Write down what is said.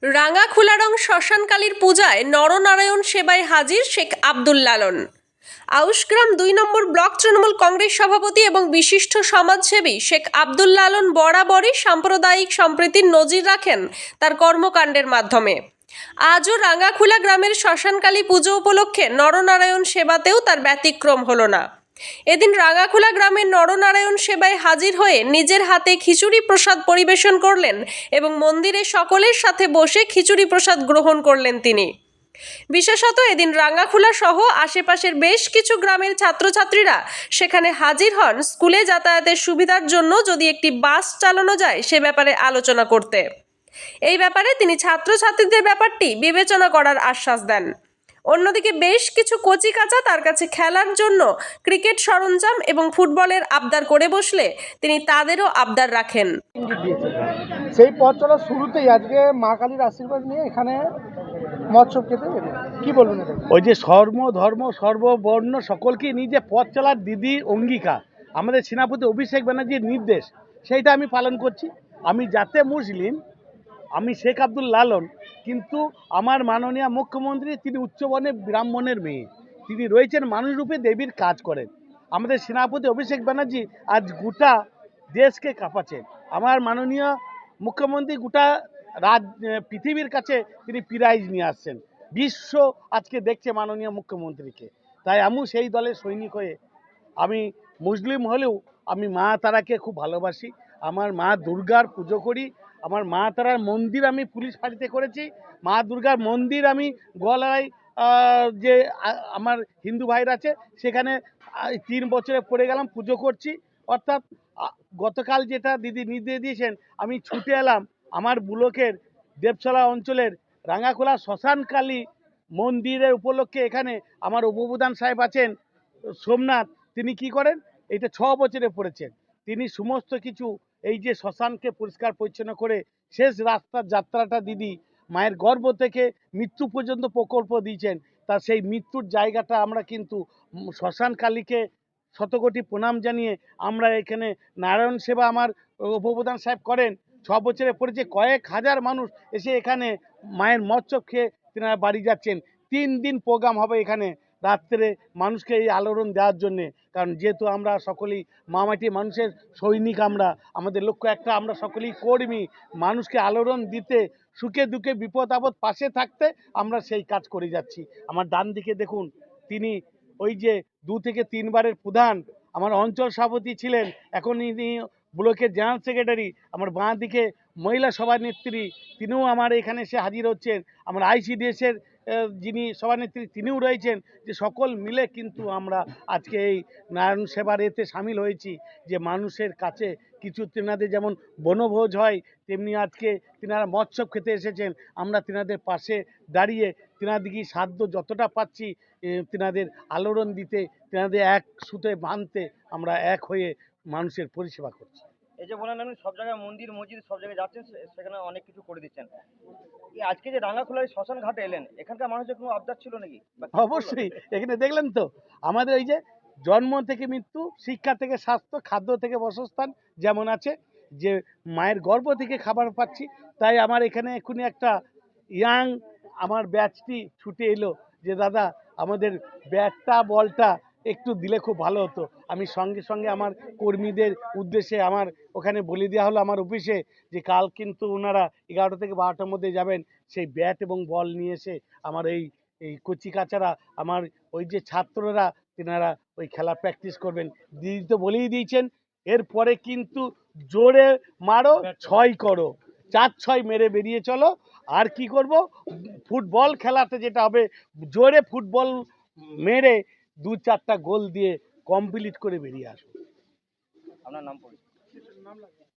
রাঙাখুলারং শ্মশানকালীর পূজায় নরনারায়ণ সেবায় হাজির শেখ আব্দুল লালন। আউশগ্রাম ২ নম্বর ব্লক তৃণমূল কংগ্রেস সভাপতি এবং বিশিষ্ট সমাজসেবী শেখ আব্দুল লালন বরাবরই সাম্প্রদায়িক সম্প্রীতির নজির রাখেন তার কর্মকাণ্ডের মাধ্যমে। আজও রাঙাখুলা গ্রামের শ্মশানকালী পুজো উপলক্ষে নরনারায়ণ সেবাতেও তার ব্যতিক্রম হলো না। এদিন রাঙাখুলা গ্রামের নরনারায়ণ সেবায় হাজির হয়ে নিজের হাতে খিচুড়ি প্রসাদ পরিবেশন করলেন এবং মন্দিরে সকলের সাথে বসে খিচুড়ি প্রসাদ গ্রহণ করলেন তিনি। বিশেষত এদিন রাঙাখুলা সহ আশেপাশের বেশ কিছু গ্রামের ছাত্রছাত্রীরা সেখানে হাজির হন স্কুলে যাতায়াতের সুবিধার জন্য যদি একটি বাস চালানো যায় সে ব্যাপারে আলোচনা করতে। এই ব্যাপারে তিনি ছাত্রছাত্রীদের ব্যাপারটি বিবেচনা করার আশ্বাস দেন। অন্যদিকে বেশ কিছু কচিকাঁচা তার কাছে খেলার জন্য ক্রিকেট সরঞ্জাম এবং ফুটবলের আবদার করে বসলে তিনি তাদেরও আবদার রাখেন। সেই পথ চলার শুরুতেই আজকে মা কালীর আশীর্বাদ নিয়ে এখানে মৎসব খেতে বেরিয়ে কি বলবেন এটা? ওই যে ধর্ম সর্ববর্ণ সকলকে নিয়ে যে পথ চলার দিদির অঙ্গীকার, আমাদের সেনাপতি অভিষেক ব্যানার্জির নির্দেশ, সেইটা আমি পালন করছি। আমি যাতে মুসলিম, আমি শেখ আব্দুল লালন, কিন্তু আমার মাননীয় মুখ্যমন্ত্রী তিনি উচ্চবর্ণের ব্রাহ্মণের মেয়ে, তিনি রয়েছেন মানুষরূপে দেবীর কাজ করেন। আমাদের সেনাপতি অভিষেক ব্যানার্জি আজ গোটা দেশকে কাঁপাচ্ছেন। আমার মাননীয় মুখ্যমন্ত্রী গোটা পৃথিবীর কাছে তিনি প্রাইজ নিয়ে আসছেন। বিশ্ব আজকে দেখছে মাননীয় মুখ্যমন্ত্রীকে। তাই আমিও সেই দলের সৈনিক হয়ে, আমি মুসলিম হলেও আমি মা তারাকে খুব ভালোবাসি। আমার মা দুর্গার পুজো করি। আমার মা তারার মন্দির আমি পুলিশ ফাঁড়িতে করেছি। মা দুর্গার মন্দির আমি গোয়ালয় যে আমার হিন্দু ভাইরা আছে সেখানে ৩ বছরে পড়ে গেলাম, পুজো করছি। অর্থাৎ গতকাল যেটা দিদি নির্দেশ দিয়েছেন, আমি ছুটে এলাম আমার ব্লকের দেবছলা অঞ্চলের রাঙাখোলা শ্মশানকালী মন্দিরের উপলক্ষে। এখানে আমার উপপ্রধান সাহেব আছেন সোমনাথ, তিনি কি করেন, এটা ৬ বছরে পড়েছেন। তিনি সমস্ত কিছু এই যে শ্মশানকে পরিষ্কার পরিচ্ছন্ন করে শেষ রাস্তার যাত্রাটা দিদি মায়ের গর্ভ থেকে মৃত্যু পর্যন্ত প্রকল্প দিয়েছেন। তা সেই মৃত্যুর জায়গাটা আমরা কিন্তু শ্মশানকালীকে শতকোটি প্রণাম জানিয়ে আমরা এখানে নারায়ণ সেবা আমার উপপ্রধান সাহেব করেন। ৬ বছরে পড়েছে, কয়েক হাজার মানুষ এসে এখানে মায়ের মৎসব খেয়ে তেনারা বাড়ি যাচ্ছেন। ৩ দিন প্রোগ্রাম হবে এখানে রাত্রে মানুষকে এই আলোড়ন দেওয়ার জন্যে। কারণ যেহেতু আমরা সকলেই মামাটি মানুষের সৈনিক, আমাদের লক্ষ্য একটা, আমরা সকলেই কর্মী, মানুষকে আলোড়ন দিতে, সুখে দুঃখে বিপদ আপদ পাশে থাকতে আমরা সেই কাজ করে যাচ্ছি। আমার ডান দিকে দেখুন, তিনি ওই যে ২ থেকে ৩ বারের প্রধান, আমার অঞ্চল সভাপতি ছিলেন, এখন ইনি ব্লকের জেনারেল সেক্রেটারি। আমার বাঁ দিকে মহিলা সভানেত্রী, তিনিও আমার এখানে এসে হাজির হচ্ছেন। আমার আইসিডিএসের যিনি সভানেত্রী তিনিও রয়েছেন। যে সকল মিলে কিন্তু আমরা আজকে এই নারায়ণ সেবার এতে সামিল হয়েছি, যে মানুষের কাছে কিছু তেনাদের যেমন বনভোজ হয়, তেমনি আজকে তেনারা মৎসব খেতে এসেছেন। আমরা তেনাদের পাশে দাঁড়িয়ে তেনাদিকে সাধ্য যতটা পাচ্ছি তেনাদের আলোড়ন দিতে, তেনাদের এক সুতে বাঁধতে আমরা এক হয়ে মানুষের পরিষেবা করছি। এই যে বলেন আপনি সব জায়গায় মন্দির মসজিদ সব জায়গায় যাচ্ছেন, সেখানে অনেক কিছু করে দিচ্ছেন। এই আজকে যে রাঙাখোলার শ্মশান ঘাটে এলেন, এখানকার মানুষের কোনো আবদার ছিল নাকি? অবশ্যই, এখানে দেখলেন তো আমাদের এই যে জন্ম থেকে মৃত্যু, শিক্ষা থেকে স্বাস্থ্য, খাদ্য থেকে বাসস্থান যেমন আছে, যে মায়ের গর্ভ থেকে খাবার পাচ্ছি। তাই আমার এখানে এক্ষুনি একটা ইয়াং আমার ব্যাচটি ছুটে এলো যে দাদা আমাদের ব্যাটটা বলটা একটু দিলে খুব ভালো হতো। আমি সঙ্গে সঙ্গে আমার কর্মীদের উদ্দেশ্যে আমার ওখানে বলে দেওয়া হলো আমার অফিসে, যে কাল কিন্তু ওনারা ১১টা থেকে ১২টার মধ্যে যাবেন, সেই ব্যাট এবং বল নিয়ে এসে আমার এই কচি কাচারা, আমার ওই যে ছাত্ররা, তেনারা ওই খেলা প্র্যাকটিস করবেন। দিদি তো বলেই দিয়েছেন, এরপরে কিন্তু জোরে মারো, ৬ করো, ৪-৬ মেরে বেরিয়ে চলো। আর কি করব, ফুটবল খেলাতে যেটা হবে, জোরে ফুটবল মেরে ২-৪টা গোল দিয়ে কমপ্লিট করে বেরিয়ে আসো। আপনার নাম পরিচয়?